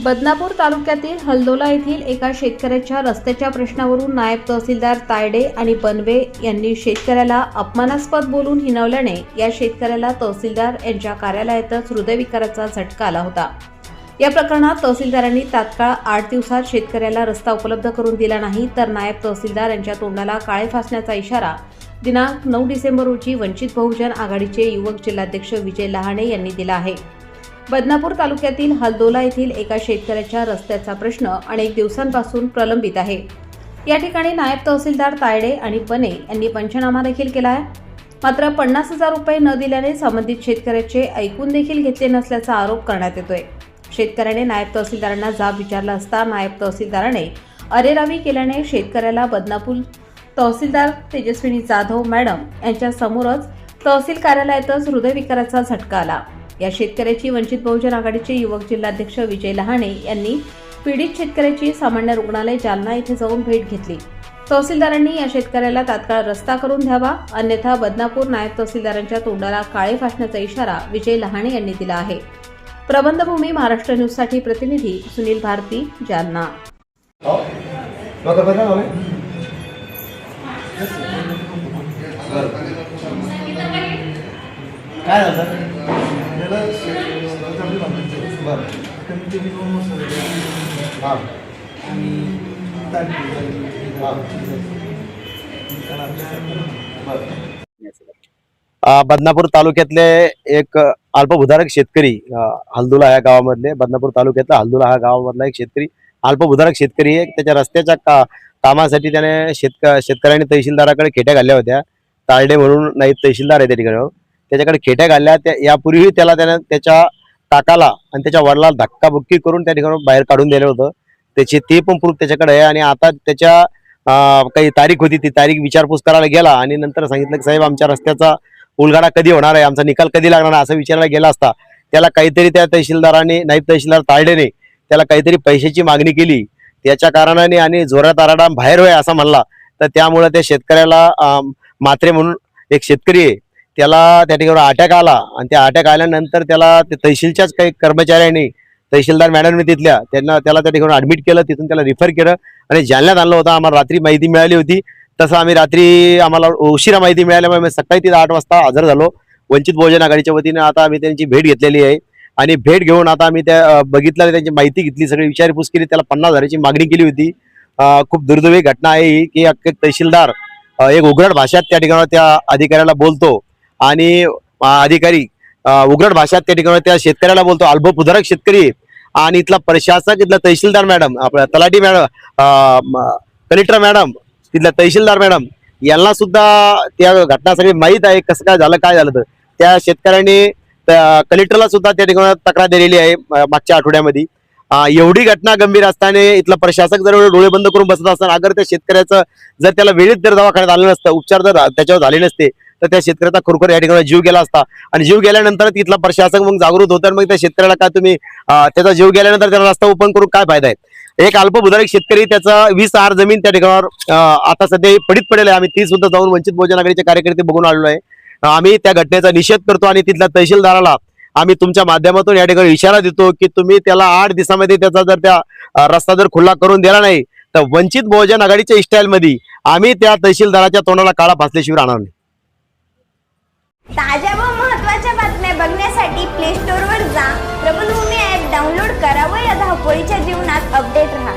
बदनापूर तालुक्यातील हलदोला येथील एका शेतकऱ्याच्या रस्त्याच्या प्रश्नावरून नायब तहसीलदार तायडे आणि बनवे यांनी शेतकऱ्याला अपमानास्पद बोलून हिणवल्याने या शेतकऱ्याला तहसीलदार यांच्या कार्यालयातच हृदयविकाराचा झटका आला होता। या प्रकरणात तहसीलदारांनी तात्काळ 8 दिवसात शेतकऱ्याला रस्ता उपलब्ध करून दिला नाही तर नायब तहसीलदार यांच्या तोंडाला काळे फासण्याचा इशारा दिनांक 9 डिसेंबर रोजी वंचित बहुजन आघाडीचे युवक जिल्हाध्यक्ष विजय लहाणे यांनी दिला आहे। बदनापूर तालुक्यातील हलदोला येथील एका शेतकऱ्याच्या रस्त्याचा प्रश्न अनेक दिवसांपासून प्रलंबित आहे। या ठिकाणी नायब तहसीलदार तायडे आणि बने यांनी पंचनामा देखील केला आहे, मात्र 50,000 रुपये न दिल्याने संबंधित शेतकऱ्याचे ऐकून देखील घेतले नसल्याचा आरोप करण्यात येतोय। शेतकऱ्याने नायब तहसीलदारांना जाब विचारला असता नायब तहसीलदाराने अरेरावी केल्याने शेतकऱ्याला बदनापूर तहसीलदार तेजस्विनी जाधव मॅडम यांच्या समोरच तहसील कार्यालयातच हृदयविकाराचा झटका आला। या शेतकऱ्याची वंचित बहुजन आघाडीचे युवक जिल्हाध्यक्ष विजय लहाणे यांनी पीडित शेतकऱ्याची सामान्य रुग्णालय जालना येथे जाऊन भेट घेतली। तहसीलदारांनी या शेतकऱ्याला तात्काळ रस्ता करून द्यावा, अन्यथा बदनापूर नायब तहसीलदारांच्या तोंडाला काळे फासण्याचा इशारा विजय लहाणे यांनी दिला आहे। प्रबंधभूमी महाराष्ट्र न्यूजसाठी प्रतिनिधी सुनील भारती, जालना। बदनापूर तालुक्यातले एक अल्पभूधारक शेतकरी हलदोला या गावामधले बदनापूर तालुक्यातला हलदोला हा गावामधला एक शेतकरी अल्पभूधारक शेतकरी आहे। त्याच्या रस्त्याच्या कामासाठी त्याने शेतकऱ्यांनी तहसीलदाराकडे खेट्या घालल्या होत्या। तायडे म्हणून नाईब तहसीलदार आहे त्या ठिकाणी, त्याच्याकडे खेट्या घालल्या। यापूर्वी त्याने त्याच्या काकाला आणि त्याच्या वडिलाला धक्काबुक्की करून त्या ठिकाणी बाहेर काढून दिलं होतं। ते पण प्रूफ त्याच्याकडे आहे आणि आता त्याच्या काही तारीख होती, ती तारीख विचारपूस करायला गेला आणि नंतर सांगितलं की साहेब आमच्या रस्त्याचा उलगडा कधी होणार आहे, आमचा निकाल कधी लागणार आहे असं विचारायला गेला असता त्याला काहीतरी त्या तहसीलदाराने नाईब तहसीलदार तायडेने त्याला काहीतरी पैशाची मागणी केली। त्याच्या कारणाने आणि जोरात आराडाम बाहेर होय असं म्हणला, तर त्यामुळे त्या शेतकऱ्याला मात्रे म्हणून एक शेतकरी आहे त्याला त्या ठिकाणी अटॅक आला आणि त्या अटॅक आल्यानंतर त्याला तहसीलच्याच काही कर्मचाऱ्यांनी तहसीलदार मॅडमने त्याला त्या ठिकाणी ऍडमिट केलं, तिथून त्याला रिफर केलं आणि जालन्यात आणलं होतं। आम्हाला रात्री माहिती मिळाली होती, तसं आम्ही रात्री आम्हाला उशिरा माहिती मिळाल्यामुळे सकाळी तिथे 8 वाजता हजर झालो वंचित बहुजन आघाडीच्या वतीने। आता आम्ही त्यांची भेट घेतलेली आहे आणि भेट घेऊन आता आम्ही त्या बघितलं, त्यांची माहिती घेतली, सगळी विचारपूस केली, त्याला 50,000ची मागणी केली होती। खूप दुर्दैवी घटना आहे ही की एक तहसीलदार एक उघड भाषेत त्या ठिकाणी त्या अधिकाऱ्याला बोलतो आणि अधिकारी उघड भाषेत त्या ठिकाणी त्या शेतकऱ्याला बोलतो। अल्पभूधारक शेतकरी आणि इथला प्रशासक, इथला तहसीलदार मॅडम, आपला तलाठी मॅडम, कलेक्टर मॅडम, तिथल्या तहसीलदार मॅडम यांना सुद्धा त्या घटना सगळी माहीत आहे, कसं काय झालं तर त्या शेतकऱ्यांनी कलेक्टरला सुद्धा त्या ठिकाणी तक्रार दिलेली आहे मागच्या आठवड्यामध्ये। एवढी घटना गंभीर असताना इथला प्रशासक जर डोळे बंद करून बसत असताना अगर त्या शेतकऱ्याचं जर त्याला वेळेत जर दवाखान्यात आलं नसतं, उपचार जर त्याच्यावर झाले नसते, तर त्या शेतकऱ्याचा खरोखर या ठिकाणी जीव गेला असता आणि जीव गेल्यानंतर तिथला प्रशासक मग जागृत होतं। मग त्या शेतकऱ्याला काय तुम्ही त्याचा जीव गेल्यानंतर त्याला रस्ता ओपन करून काय फायदा आहे। एक अल्पभूधारक शेतकरी त्याचा 20 आर जमीन त्या ठिकाणावर आता सध्या पडीत पडेल आहे। आम्ही ती सुद्धा जाऊन वंचित बहुजन आघाडीचे कार्यकर्ते बघून आलेलो आहे। आम्ही त्या घटनेचा निषेध करतो आणि तिथल्या तहसीलदाराला आम्ही तुमच्या माध्यमातून या ठिकाणी इशारा देतो की तुम्ही त्याला 8 दिवसामध्ये त्याचा जर त्या रस्ता जर खुला करून दिला नाही तर वंचित बहुजन आघाडीच्या स्टाईल मध्ये आम्ही त्या तहसीलदाराच्या तोंडाला काळा फासल्याशिवाय राहणार नाही। ताज्या व महत्त्वाच्या बातम्या बघण्यासाठी प्ले स्टोअरवर जा, प्रबंधभूमी ॲप डाउनलोड करा व या धावपळीच्या जीवनात अपडेट राहा।